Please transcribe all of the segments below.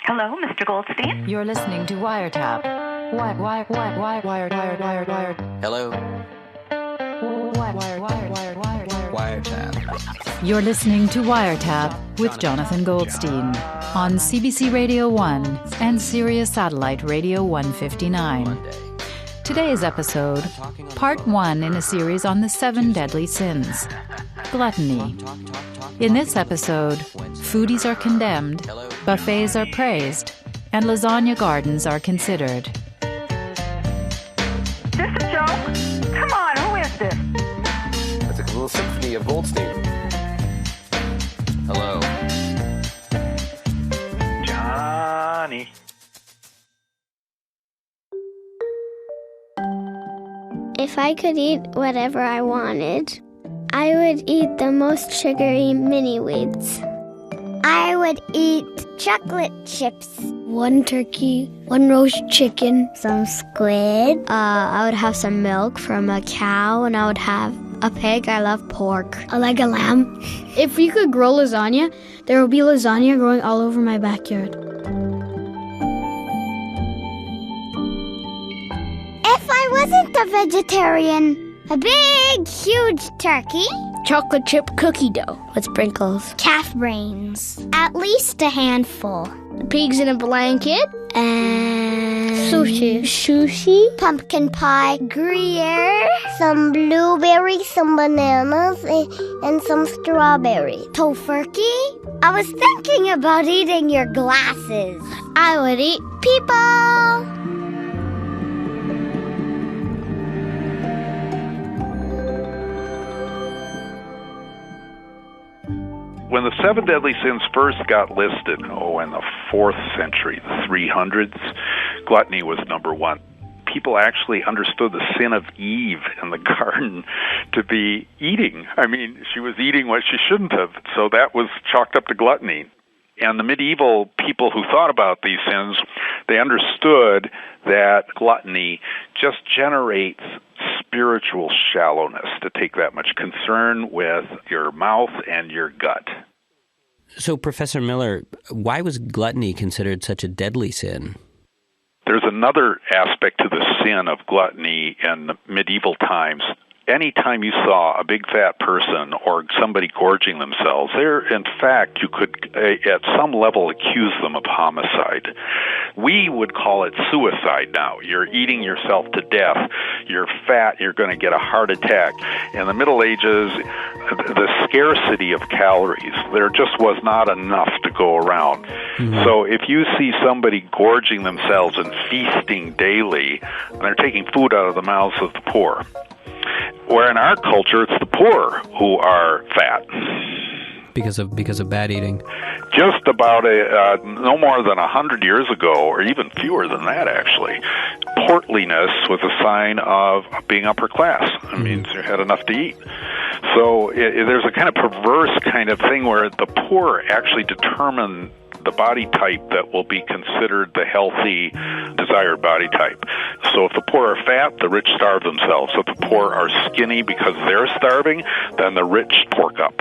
Hello, Mr. Goldstein. You're listening to Wiretap. Wiretap. Hello. Wiretap. You're listening to Wiretap with Jonathan Goldstein on CBC Radio 1 and Sirius Satellite Radio 159. Today's episode, part 1 in a series on the 7 deadly sins. Gluttony. In this episode, foodies are condemned, buffets are praised, and lasagna gardens are considered. Is this a joke? Come on, who is this? It's a little symphony of Goldstein. Hello. Johnny. If I could eat whatever I wanted, I would eat the most sugary mini-wheats. I would eat chocolate chips. 1 turkey, 1 roast chicken, some squid. I would have some milk from a cow, and I would have a pig. I love pork. I like a lamb. If we could grow lasagna, there would be lasagna growing all over my backyard. If I wasn't a vegetarian, a big, huge turkey. Chocolate chip cookie dough With sprinkles. Calf brains. At least a handful. pigs in a blanket, And sushi, pumpkin pie, Gruyere, some blueberries, some bananas, and some strawberry. Tofurkey? I was thinking about eating your glasses. I would eat people. When the 7 deadly sins first got listed, in the 4th century, the 300s, gluttony was number 1. People actually understood the sin of Eve in the garden to be eating. I mean, she was eating what she shouldn't have, so that was chalked up to gluttony. And the medieval people who thought about these sins, they understood that gluttony just generates spiritual shallowness, to take that much concern with your mouth and your gut. So, Professor Miller, why was gluttony considered such a deadly sin? There's another aspect to the sin of gluttony in the medieval times. Anytime you saw a big fat person or somebody gorging themselves, in fact, you could, at some level, accuse them of homicide. We would call it suicide now. You're eating yourself to death. You're fat. You're going to get a heart attack. In the Middle Ages, the scarcity of calories, there just was not enough to go around. Mm-hmm. So if you see somebody gorging themselves and feasting daily, they're taking food out of the mouths of the poor. Where in our culture, it's the poor who are fat. Because of bad eating. Just about no more than 100 years ago, or even fewer than that, actually, portliness was a sign of being upper class. It means you had enough to eat. So there's a kind of perverse kind of thing where the poor actually determine the body type that will be considered the healthy, desired body type. So if the poor are fat, the rich starve themselves. If the poor are skinny because they're starving, then the rich pork up.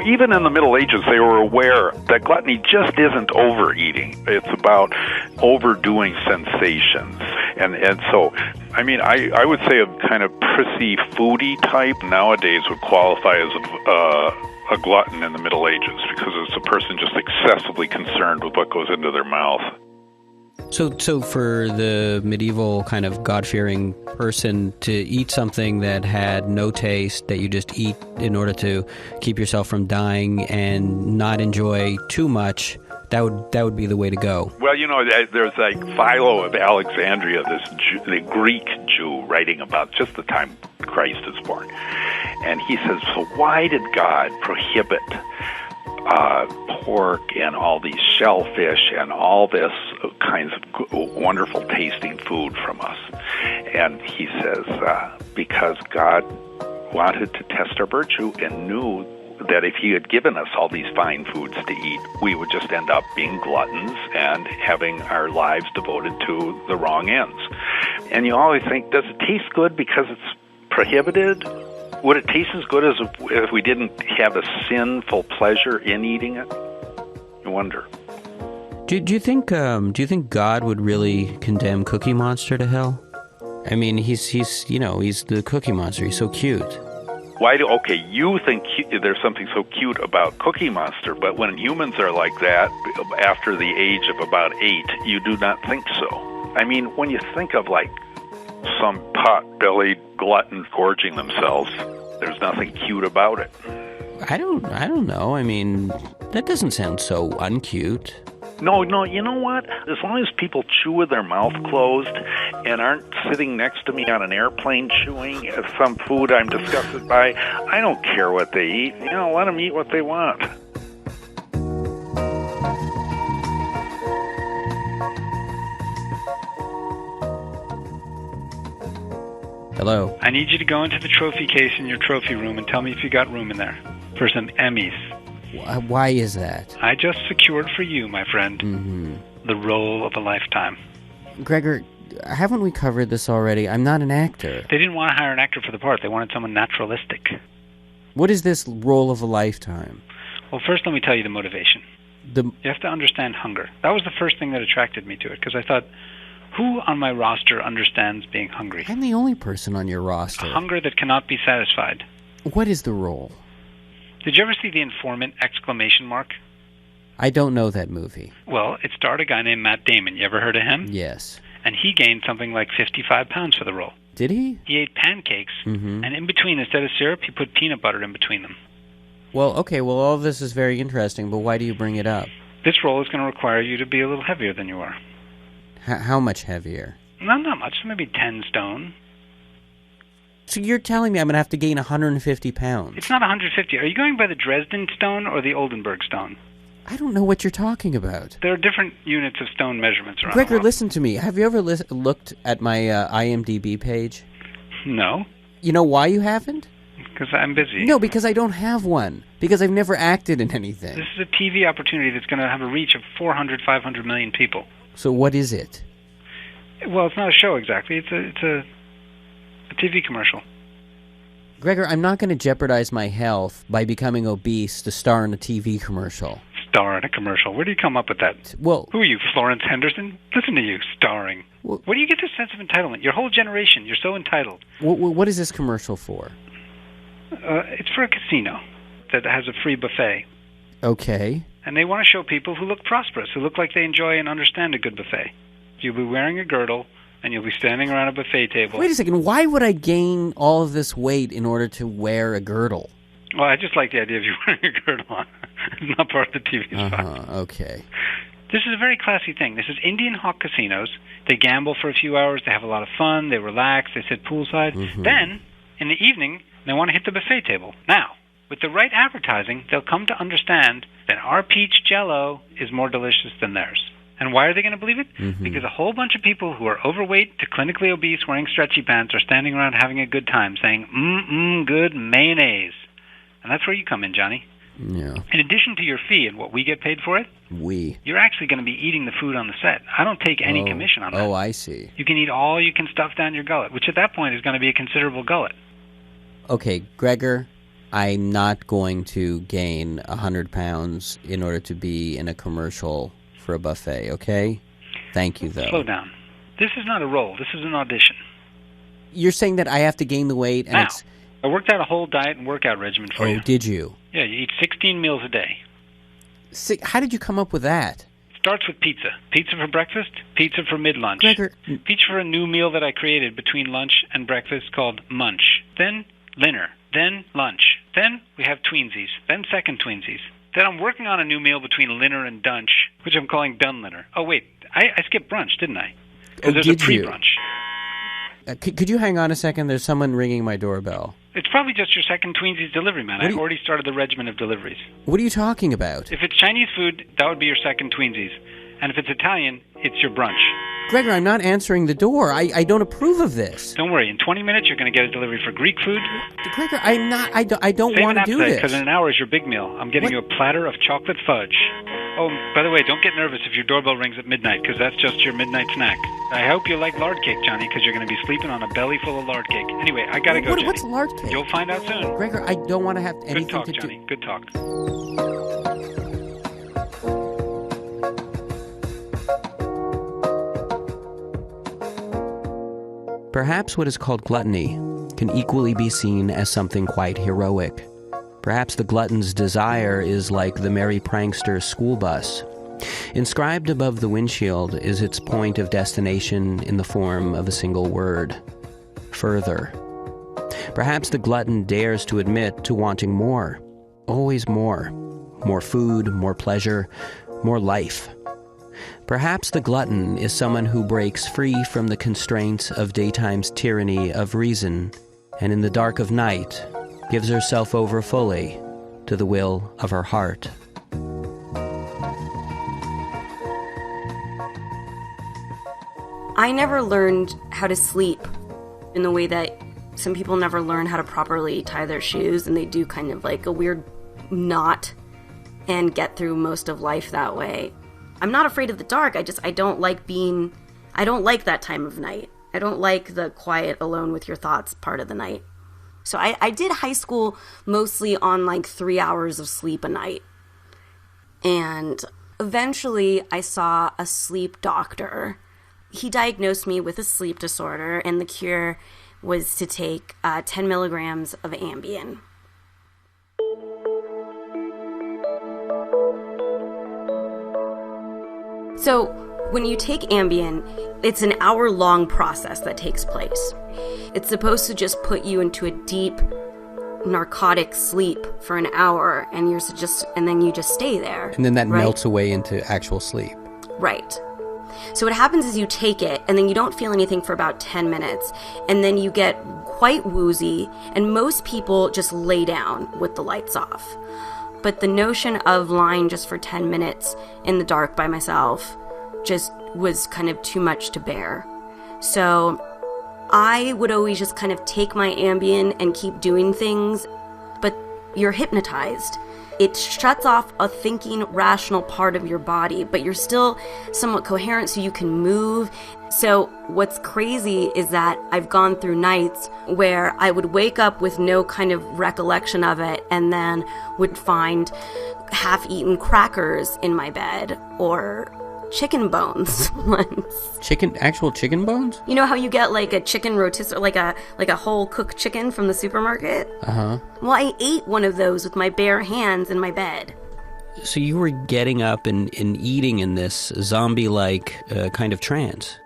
Even in the Middle Ages, they were aware that gluttony just isn't overeating. It's about overdoing sensations. And so, I would say a kind of prissy foodie type nowadays would qualify as a glutton in the Middle Ages, because it's a person just excessively concerned with what goes into their mouth. So for the medieval kind of God-fearing person to eat something that had no taste, that you just eat in order to keep yourself from dying and not enjoy too much, that would be the way to go. Well, there's like Philo of Alexandria, the Greek Jew, writing about just the time Christ is born. And he says, so why did God prohibit pork and all these shellfish and all this kinds of wonderful tasting food from us? And he says, because God wanted to test our virtue and knew that if he had given us all these fine foods to eat, we would just end up being gluttons and having our lives devoted to the wrong ends. And you always think, does it taste good because it's prohibited? Would it taste as good as if we didn't have a sinful pleasure in eating it? I wonder. Do you think God would really condemn Cookie Monster to hell? I mean, he's the Cookie Monster. He's so cute. Okay, you think there's something so cute about Cookie Monster, but when humans are like that, after the age of about 8, you do not think so. I mean, when you think of, like, some pot-bellied glutton gorging themselves, there's nothing cute about it. I don't know. I mean, that doesn't sound so uncute. No, you know what? As long as people chew with their mouth closed and aren't sitting next to me on an airplane chewing some food I'm disgusted by, I don't care what they eat. Let them eat what they want. Hello. I need you to go into the trophy case in your trophy room and tell me if you got room in there for some Emmys. Why is that? I just secured for you, my friend, the role of a lifetime. Gregor, haven't we covered this already? I'm not an actor. They didn't want to hire an actor for the part. They wanted someone naturalistic. What is this role of a lifetime? Well, first let me tell you the motivation. You have to understand hunger. That was the first thing that attracted me to it, because I thought, who on my roster understands being hungry? I'm the only person on your roster. A hunger that cannot be satisfied. What is the role? Did you ever see The Informant, ? I don't know that movie. Well, it starred a guy named Matt Damon. You ever heard of him? Yes. And he gained something like 55 pounds for the role. Did he? He ate pancakes, and in between, instead of syrup, he put peanut butter in between them. Well, okay, all of this is very interesting, but why do you bring it up? This role is going to require you to be a little heavier than you are. How much heavier? Not much, maybe 10 stone. So you're telling me I'm going to have to gain 150 pounds? It's not 150. Are you going by the Dresden stone or the Oldenburg stone? I don't know what you're talking about. There are different units of stone measurements around Gregor, the world. listen to me. Have you ever looked at my IMDb page? No. You know why you haven't? Because I'm busy. No, because I don't have one. Because I've never acted in anything. This is a TV opportunity that's going to have a reach of 400, 500 million people. So what is it? Well, it's not a show exactly. It's a TV commercial. Gregor, I'm not going to jeopardize my health by becoming obese to star in a TV commercial. Star in a commercial? Where do you come up with that? Well, who are you, Florence Henderson? Listen to you, starring. Where do you get this sense of entitlement? Your whole generation, you're so entitled. What is this commercial for? It's for a casino that has a free buffet. Okay. And they want to show people who look prosperous, who look like they enjoy and understand a good buffet. You'll be wearing a girdle, and you'll be standing around a buffet table. Wait a second. Why would I gain all of this weight in order to wear a girdle? Well, I just like the idea of you wearing a girdle on. It's not part of the TV spot. Okay. This is a very classy thing. This is Indian Hawk Casinos. They gamble for a few hours. They have a lot of fun. They relax. They sit poolside. Then, in the evening, they want to hit the buffet table. Now, with the right advertising, they'll come to understand that our peach Jell-O is more delicious than theirs. And why are they going to believe it? Because a whole bunch of people who are overweight to clinically obese wearing stretchy pants are standing around having a good time saying, good mayonnaise. And that's where you come in, Johnny. Yeah. In addition to your fee and what we get paid for it, you're actually going to be eating the food on the set. I don't take any commission on that. Oh, I see. You can eat all you can stuff down your gullet, which at that point is going to be a considerable gullet. Okay, Gregor, I'm not going to gain 100 pounds in order to be in a commercial for a buffet, okay? Thank you, though. Slow down. This is not a role. This is an audition. You're saying that I have to gain the weight and now, I worked out a whole diet and workout regimen for you. Oh, did you? Yeah, you eat 16 meals a day. How did you come up with that? It starts with pizza. Pizza for breakfast, pizza for mid-lunch. Gregor. Pizza for a new meal that I created between lunch and breakfast called munch. Then dinner. Then lunch. Then we have tweensies. Then second tweensies. Then I'm working on a new meal between dinner and dunch, which I'm calling done-linner. Oh, wait. I skipped brunch, didn't I? Because there's a pre-brunch. Could you hang on a second? There's someone ringing my doorbell. It's probably just your second Tweensies delivery, man. I already started the regimen of deliveries. What are you talking about? If it's Chinese food, that would be your second Tweensies. And if it's Italian, it's your brunch. Gregor, I'm not answering the door. I don't approve of this. Don't worry. In 20 minutes, you're going to get a delivery for Greek food. Gregor, I'm not. I don't want to do this. Because in an hour is your big meal. I'm getting you a platter of chocolate fudge. Oh, by the way, don't get nervous if your doorbell rings at midnight, because that's just your midnight snack. I hope you like lard cake, Johnny, because you're going to be sleeping on a belly full of lard cake. Anyway, I got to go, Johnny. What's lard cake? You'll find out soon. Gregor, I don't want to have anything to do. Good talk, Johnny. Good talk. Perhaps what is called gluttony can equally be seen as something quite heroic. Perhaps the glutton's desire is like the merry prankster's school bus. Inscribed above the windshield is its point of destination in the form of a single word: further. Perhaps the glutton dares to admit to wanting more, always more. More food, more pleasure, more life. Perhaps the glutton is someone who breaks free from the constraints of daytime's tyranny of reason, and in the dark of night gives herself over fully to the will of her heart. I never learned how to sleep in the way that some people never learn how to properly tie their shoes, and they do kind of like a weird knot and get through most of life that way. I'm not afraid of the dark. I don't like that time of night. I don't like the quiet, alone with your thoughts part of the night. So I did high school mostly on like 3 hours of sleep a night. And eventually I saw a sleep doctor. He diagnosed me with a sleep disorder, and the cure was to take 10 milligrams of Ambien. So when you take Ambien, it's an hour-long process that takes place. It's supposed to just put you into a deep narcotic sleep for an hour, and then you just stay there. And then that melts away into actual sleep. Right. So what happens is you take it, and then you don't feel anything for about 10 minutes, and then you get quite woozy, and most people just lay down with the lights off. But the notion of lying just for 10 minutes in the dark by myself just was kind of too much to bear. So I would always just kind of take my Ambien and keep doing things, but you're hypnotized. It shuts off a thinking, rational part of your body, but you're still somewhat coherent, so you can move. So what's crazy is that I've gone through nights where I would wake up with no kind of recollection of it, and then would find half-eaten crackers in my bed, or chicken bones once. Actual chicken bones? You know how you get like a chicken rotisserie, like a whole cooked chicken from the supermarket? Uh-huh. Well, I ate one of those with my bare hands in my bed. So you were getting up and eating in this zombie-like kind of trance?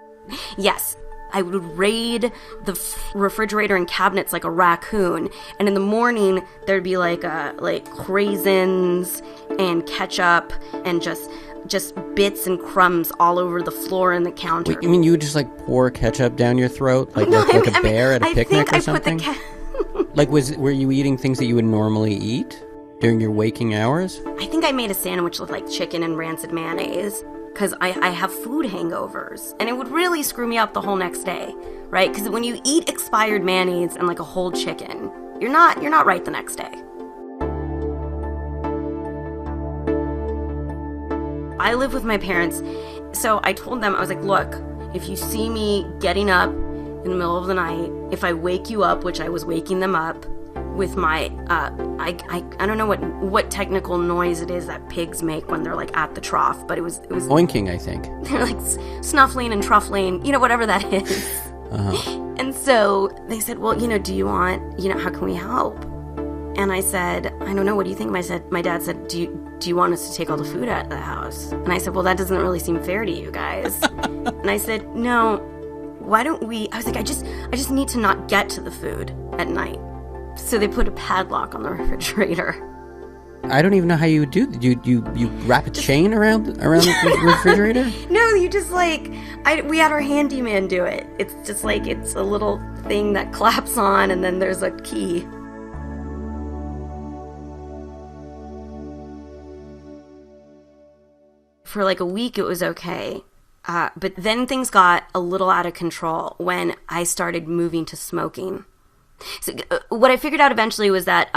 Yes. I would raid the refrigerator and cabinets like a raccoon, and in the morning there'd be like craisins and ketchup and just bits and crumbs all over the floor and the counter. Wait, you mean you would just like pour ketchup down your throat like a bear at a picnic or something? Were you eating things that you would normally eat during your waking hours? I think I made a sandwich with like chicken and rancid mayonnaise, because I have food hangovers, and it would really screw me up the whole next day, right? Because when you eat expired mayonnaise and like a whole chicken, you're not right the next day. I live with my parents, so I told them, I was like, look, if you see me getting up in the middle of the night, if I wake you up, which I was waking them up with my, I don't know what technical noise it is that pigs make when they're like at the trough, but it was oinking, I think. They're like snuffling and truffling, whatever that is. Uh-huh. And so they said, well, do you want, how can we help? And I said, I don't know, what do you think? My dad said, do you want us to take all the food out of the house? And I said, well, that doesn't really seem fair to you guys. And I said, no, why don't we, I was like, I just need to not get to the food at night. So they put a padlock on the refrigerator. I don't even know how you would do that. You wrap a chain around the refrigerator? No, you just we had our handyman do it. It's just it's a little thing that claps on, and then there's a key. For like a week it was okay. But then things got a little out of control when I started moving to smoking. So what I figured out eventually was that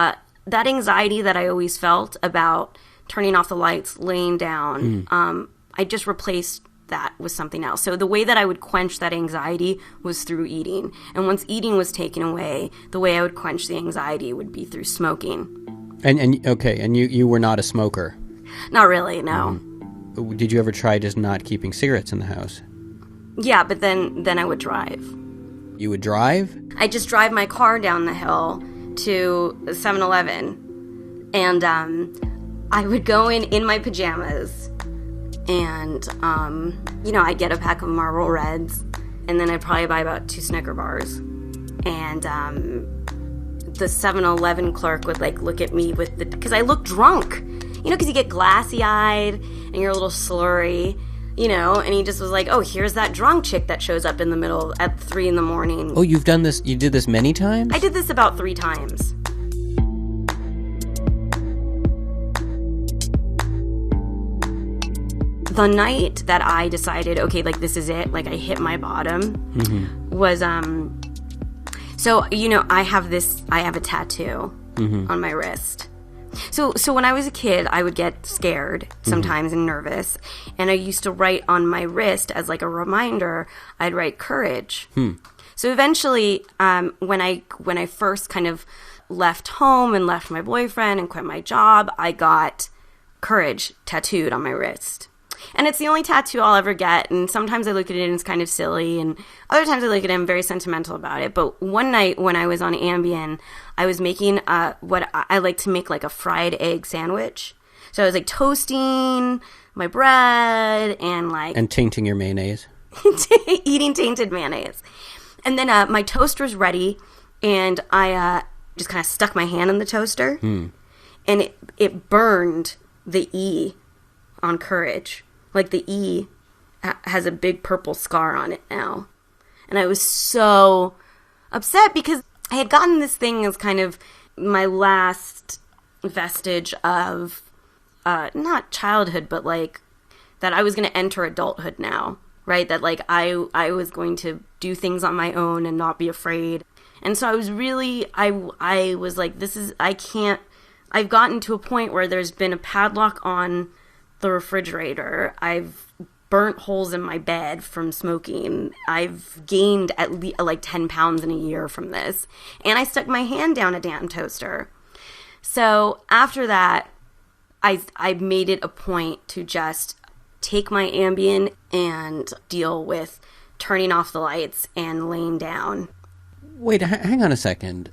that anxiety that I always felt about turning off the lights, laying down, I just replaced that with something else. So the way that I would quench that anxiety was through eating. And once eating was taken away, the way I would quench the anxiety would be through smoking. And you were not a smoker? Not really, no. Did you ever try just not keeping cigarettes in the house? Yeah, but then I would drive. You would drive? I just drive my car down the hill to 7-Eleven, and I would go in my pajamas, and I'd get a pack of Marlboro Reds, and then I'd probably buy about 2 Snicker bars, and the 7-Eleven clerk would look at me because I look drunk, because you get glassy-eyed and you're a little slurry. And he just was like, oh, here's that drunk chick that shows up in the middle at 3 a.m. Oh, you've done this? You did this many times? I did this about 3 times. The night that I decided, okay, this is it, I hit my bottom, was, so, I have a tattoo on my wrist. So when I was a kid, I would get scared sometimes and nervous, and I used to write on my wrist as a reminder. I'd write courage. So eventually, when I first kind of left home and left my boyfriend and quit my job, I got courage tattooed on my wrist. And it's the only tattoo I'll ever get, and sometimes I look at it and it's kind of silly, and other times I look at it and I'm very sentimental about it. But one night when I was on Ambien, I was making what I like to make a fried egg sandwich. So I was toasting my bread and And tainting your mayonnaise. Eating tainted mayonnaise. And then my toaster's ready, and I just kind of stuck my hand in the toaster, and it burned the E on courage. The E has a big purple scar on it now. And I was so upset because I had gotten this thing as kind of my last vestige of, not childhood, but that I was going to enter adulthood now, right? That I was going to do things on my own and not be afraid. And so I was really, I was I've gotten to a point where there's been a padlock on the refrigerator. I've burnt holes in my bed from smoking. I've gained at least 10 pounds in a year from this. And I stuck my hand down a damn toaster. So after that, I made it a point to just take my Ambien and deal with turning off the lights and laying down. Wait, hang on a second.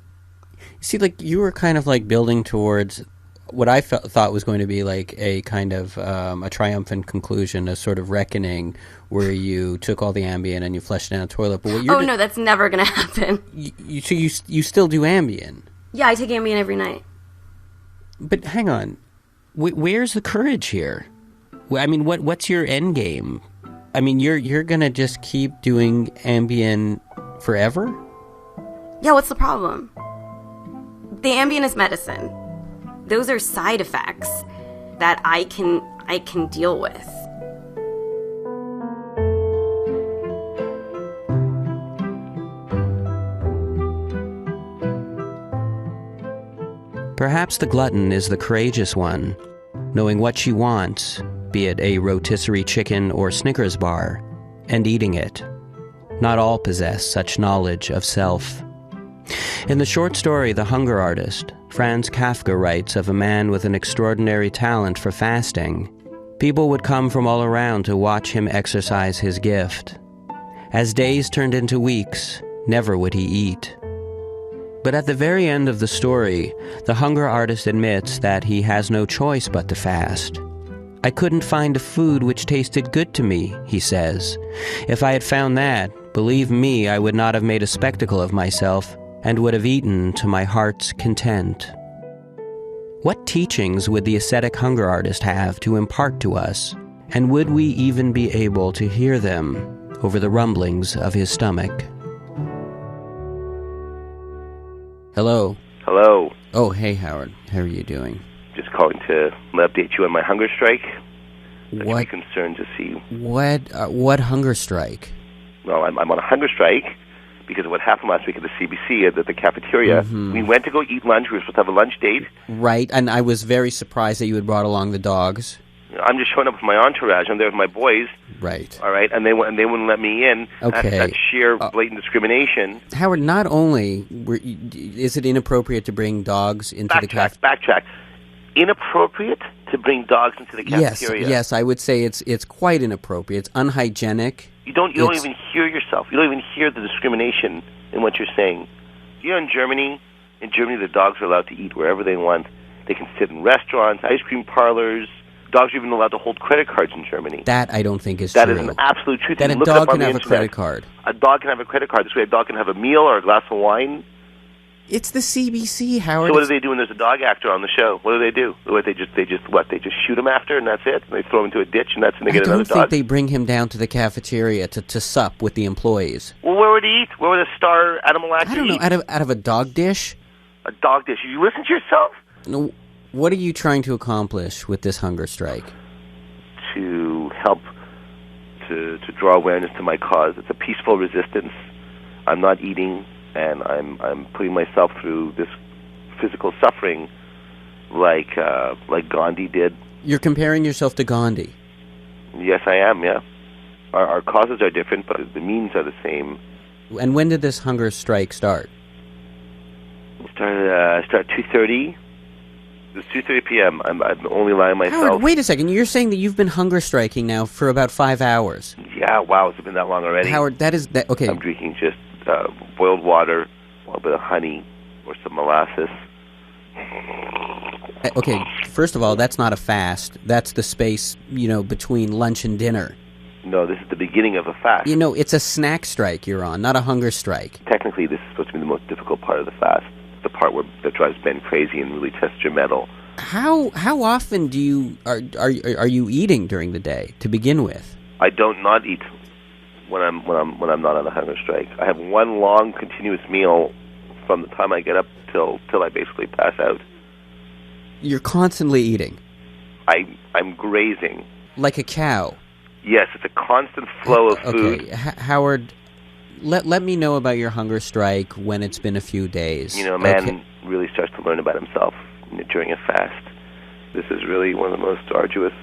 See, you were kind of building towards what I thought was going to be a kind of a triumphant conclusion, a sort of reckoning where you took all the Ambien and you flushed it down the toilet. But what you're no, that's never going to happen. So you still do Ambien? Yeah, I take Ambien every night. But hang on, where's the courage here? I mean, what's your end game? I mean, you're going to just keep doing Ambien forever? Yeah, what's the problem? The Ambien is medicine. Those are side effects that I can deal with. Perhaps the glutton is the courageous one, knowing what she wants, be it a rotisserie chicken or Snickers bar, and eating it. Not all possess such knowledge of self. In the short story The Hunger Artist, Franz Kafka writes of a man with an extraordinary talent for fasting. People would come from all around to watch him exercise his gift. As days turned into weeks, never would he eat. But at the very end of the story, the hunger artist admits that he has no choice but to fast. I couldn't find a food which tasted good to me, he says. If I had found that, believe me, I would not have made a spectacle of myself and would have eaten to my heart's content. What teachings would the ascetic hunger artist have to impart to us, and would we even be able to hear them over the rumblings of his stomach? Hello. Hello. Oh, hey, Howard. How are you doing? Just calling to update you on my hunger strike. I should be concerned to see. What hunger strike? Well, I'm on a hunger strike because of what happened last week at the CBC at the cafeteria. Mm-hmm. We went to go eat lunch. We were supposed to have a lunch date. Right, and I was very surprised that you had brought along the dogs. I'm just showing up with my entourage. I'm there with my boys. Right. All right, and they wouldn't let me in. Okay. That's sheer blatant discrimination. Howard, not only is it inappropriate to bring dogs into the cafeteria. Backtrack. Inappropriate to bring dogs into the cafeteria. Yes, I would say it's quite inappropriate. It's unhygienic. You don't even hear yourself. You don't even hear the discrimination in what you're saying. You know, in Germany, the dogs are allowed to eat wherever they want. They can sit in restaurants, ice cream parlors. Dogs are even allowed to hold credit cards in Germany. That I don't think is true. That is an absolute truth. That a dog can have a credit card. A dog can have a credit card. This way a dog can have a meal or a glass of wine. It's the CBC, Howard. So what do they do when there's a dog actor on the show? What do they do? They just shoot him after, and that's it? And they throw him into a ditch, and they get another dog? I don't think they bring him down to the cafeteria to sup with the employees. Well, where would he eat? Where would a star animal actor eat? I don't know, out of a dog dish? A dog dish. You listen to yourself? No. What are you trying to accomplish with this hunger strike? To help to draw awareness to my cause. It's a peaceful resistance. I'm not eating, and I'm putting myself through this physical suffering like Gandhi did. You're comparing yourself to Gandhi? Yes, I am, yeah. Our causes are different, but the means are the same. And when did this hunger strike start? It started 2:30. It was 2:30 p.m. I'm only lying myself. Howard, wait a second. You're saying that you've been hunger striking now for about 5 hours. Yeah, wow. It's been that long already. Howard, okay. I'm drinking just boiled water, a little bit of honey, or some molasses. Okay, first of all, that's not a fast. That's the space, between lunch and dinner. No, this is the beginning of a fast. It's a snack strike you're on, not a hunger strike. Technically, this is supposed to be the most difficult part of the fast. The part that drives Ben crazy and really tests your mettle. How often are you eating during the day to begin with? I don't not eat when I'm not on a hunger strike. I have one long continuous meal from the time I get up till I basically pass out. You're constantly eating. I'm grazing like a cow. Yes, it's a constant flow of food. Okay, Howard. Let me know about your hunger strike when it's been a few days. A man really starts to learn about himself during a fast. This is really one of the most arduous,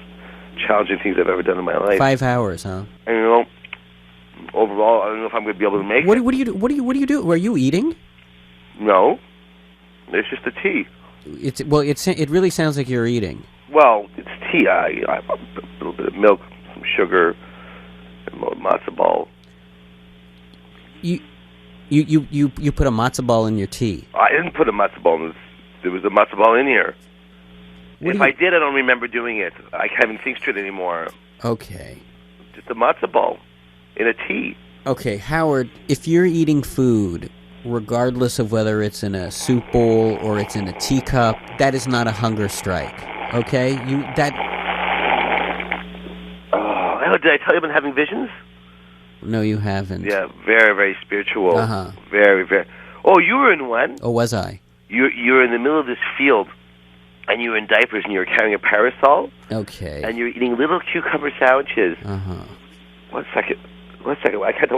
challenging things I've ever done in my life. 5 hours, huh? And overall, I don't know if I'm going to be able to make it. What do you do? Are you eating? No, it's just the tea. It really sounds like you're eating. Well, it's tea. I have a little bit of milk, some sugar, and a matzo ball. You put a matzo ball in your tea. I didn't put a matzo ball in this. There was a matzo ball in here. If I did, I don't remember doing it. I can't even think straight anymore. Okay. Just a matzo ball in a tea. Okay, Howard, if you're eating food, regardless of whether it's in a soup bowl or it's in a teacup, that is not a hunger strike. Okay? Oh, did I tell you I've been having visions? No, you haven't. Yeah, very, very spiritual. Uh-huh. Very, very. Oh, you were in one? Oh, was I? You were in the middle of this field, and you were in diapers, and you were carrying a parasol. Okay. And you were eating little cucumber sandwiches. Uh-huh. One second. I can't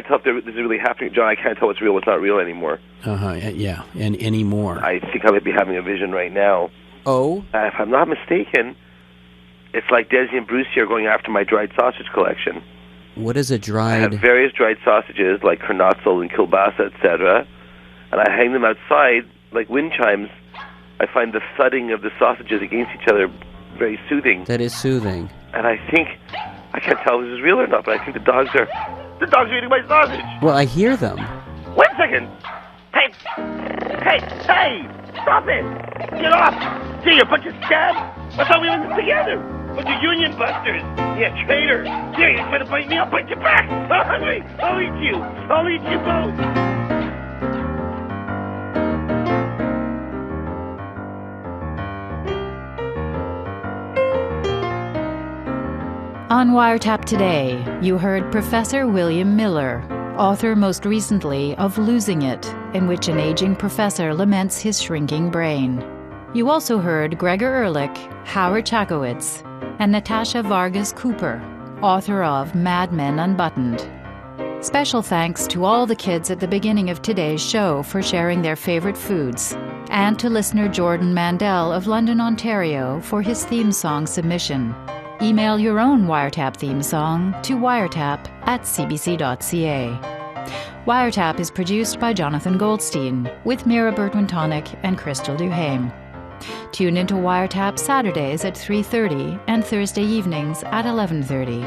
tell if this is really happening, John. I can't tell what's real, what's not real anymore. Uh-huh, yeah, and anymore. I think I might be having a vision right now. Oh? If I'm not mistaken, it's like Desi and Bruce here going after my dried sausage collection. What is a dried... I have various dried sausages, like Kernotzel and Kielbasa, etc., and I hang them outside, like wind chimes. I find the thudding of the sausages against each other very soothing. That is soothing. And I can't tell if this is real or not, but I think the dogs are eating my sausage. Well, I hear them. Wait a second. Hey, stop it. Get off. Gee, you bunch of scabs. I thought we were in this together. Bunch of union busters. Yeah, traitor. Here, you try to bite me, I'll bite you back. I'm hungry. I'll eat you both. On Wiretap today, you heard Professor William Miller, author most recently of Losing It, in which an aging professor laments his shrinking brain. You also heard Gregor Ehrlich, Howard Chakowitz, and Natasha Vargas Cooper, author of Mad Men Unbuttoned. Special thanks to all the kids at the beginning of today's show for sharing their favorite foods, and to listener Jordan Mandel of London, Ontario for his theme song submission. Email your own Wiretap theme song to wiretap@cbc.ca. Wiretap is produced by Jonathan Goldstein, with Mira Bertwin-Tonic and Crystal Duhame. Tune into Wiretap Saturdays at 3:30 and Thursday evenings at 11:30.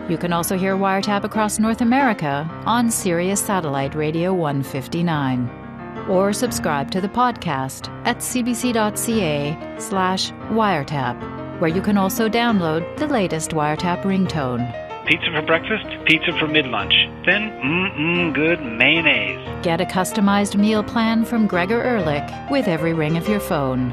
You can also hear Wiretap across North America on Sirius Satellite Radio 159. Or subscribe to the podcast at cbc.ca/wiretap, where you can also download the latest Wiretap ringtone. Pizza for breakfast, pizza for mid-lunch. Then, good mayonnaise. Get a customized meal plan from Gregor Ehrlich with every ring of your phone.